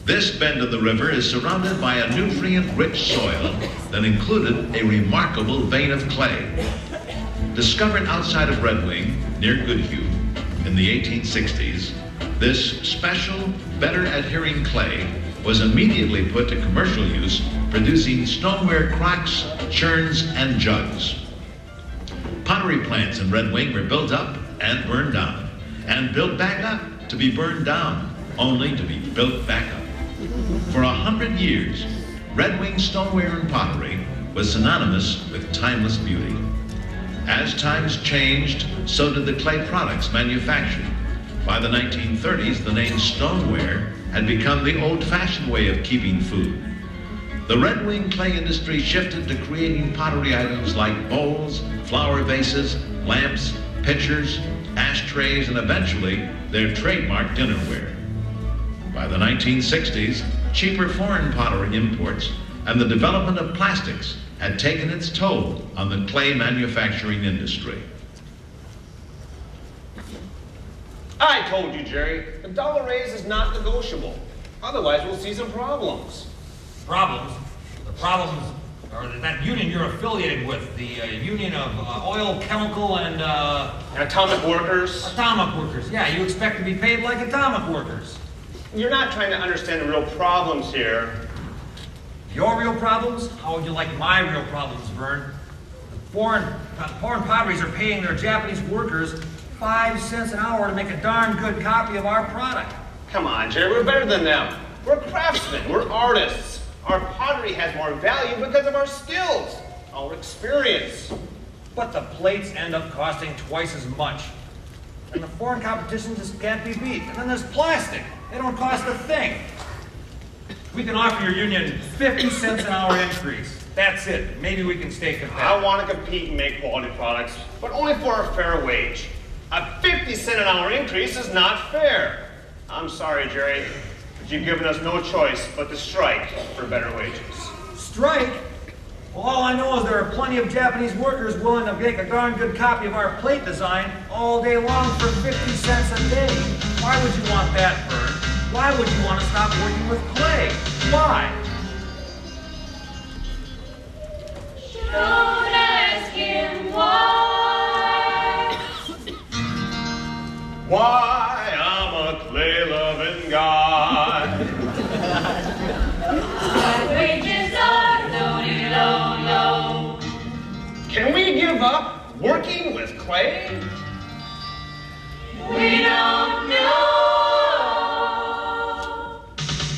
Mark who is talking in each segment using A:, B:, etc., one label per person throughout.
A: This bend of the river is surrounded by a nutrient-rich soil that included a remarkable vein of clay. Discovered outside of Red Wing, near Goodhue, in the 1860s, this special, better adhering clay was immediately put to commercial use, producing stoneware crocks, churns, and jugs. Pottery plants in Red Wing were built up and burned down, and built back up to be burned down, only to be built back up. For 100 years, Red Wing stoneware and pottery was synonymous with timeless beauty. As times changed, so did the clay products manufactured. By the 1930s, the name stoneware had become the old-fashioned way of keeping food. The Red Wing clay industry shifted to creating pottery items like bowls, flower vases, lamps, pitchers, ashtrays, and eventually their trademark dinnerware. By the 1960s, cheaper foreign pottery imports and the development of plastics had taken its toll on the clay manufacturing industry.
B: I told you, Jerry, the dollar raise is not negotiable. Otherwise, we'll see some problems.
C: Problems? The problems are that union you're affiliated with, the Union of Oil, Chemical, and
B: Atomic workers.
C: Atomic workers. Yeah, you expect to be paid like atomic workers.
B: You're not trying to understand the real problems here.
C: Your real problems? How would you like my real problems, Vern? Foreign potteries are paying their Japanese workers 5 cents an hour to make a darn good copy of our product.
B: Come on, Jerry, we're better than them. We're craftsmen, we're artists. Our pottery has more value because of our skills, our experience.
C: But the plates end up costing twice as much. And the foreign competition just can't be beat. And then there's plastic. They don't cost a thing. We can offer your union 50 cents an hour increase. That's it. Maybe we can stay competitive.
B: I want to compete and make quality products, but only for a fair wage. A 50-cent an hour increase is not fair. I'm sorry, Jerry, but you've given us no choice but to strike for better wages.
C: Strike? Well, all I know is there are plenty of Japanese workers willing to make a darn good copy of our plate design all day long for 50 cents a day. Why would you want that, Vern? Why would you want to stop working with clay? Why?
D: Don't ask him why.
B: Why, I'm a clay-loving guy.
D: My wages are low, low.
B: Can we give up working with clay?
D: We don't know.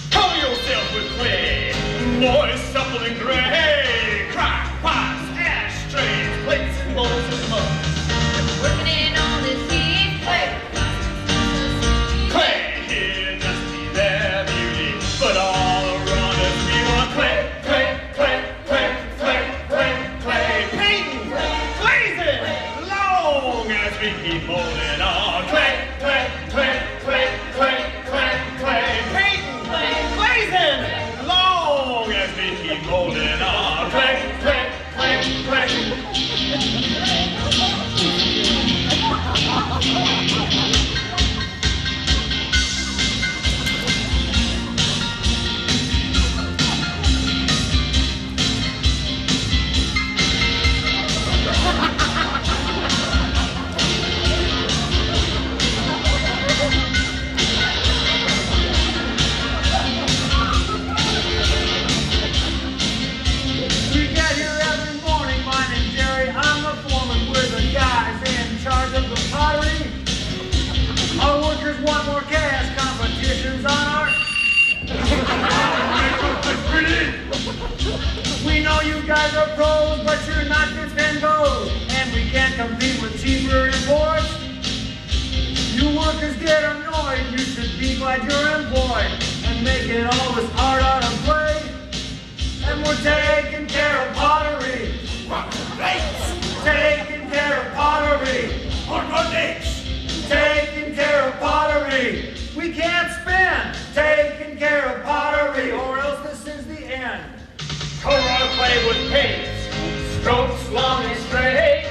B: Cover yourself with clay, moist, supple, and gray. Crock pots, ashtrays, plates, and bowls of mud.
D: Working in all this heat,
B: Clay here just be their beauty, but all around us we want clay, clay, clay, clay, clay, clay, clay. Painting, glazing, long as we keep molding on. Clay, clay, clay, clay, clay, clay, clay. Painting, glazing, long as we keep molding on. Clay, clay, clay, clay.
C: We get here every morning, mine and Jerry. I'm the foreman. We're the guys in charge of the pottery. Our workers want more cash. Competition's on our... We know you guys are pros, but you're not just Van Gogh. And we can't compete with cheaper imports. You workers get annoyed. You should be glad you're employed. And make it all this hard out of play. And we're taking care of pottery. Taking care of pottery. Taking care of pottery. We can't spin. Taking care of pottery, or else this is the end.
B: Color our clay with paint, strokes long and straight.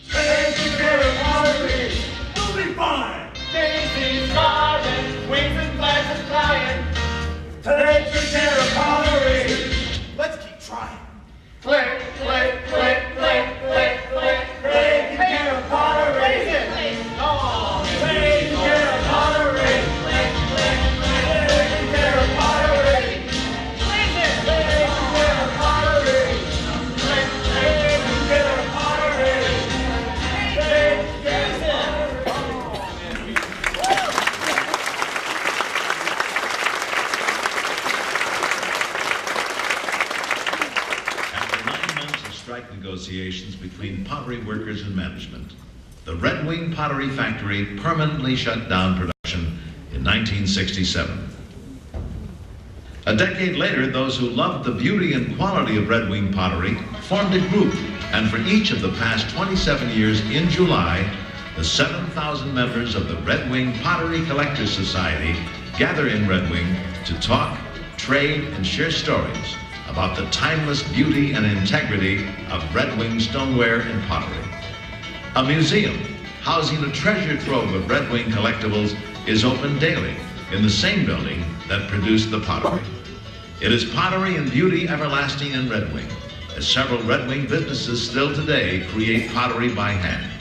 C: Taking care of pottery.
B: We'll be fine. Daisy
A: negotiations between pottery workers and management, the Red Wing Pottery Factory permanently shut down production in 1967. A decade later, those who loved the beauty and quality of Red Wing pottery formed a group, and for each of the past 27 years in July, the 7,000 members of the Red Wing Pottery Collectors Society gather in Red Wing to talk, trade, and share stories about the timeless beauty and integrity of Red Wing stoneware and pottery. A museum housing a treasure trove of Red Wing collectibles is open daily in the same building that produced the pottery. It is pottery and beauty everlasting in Red Wing, as several Red Wing businesses still today create pottery by hand.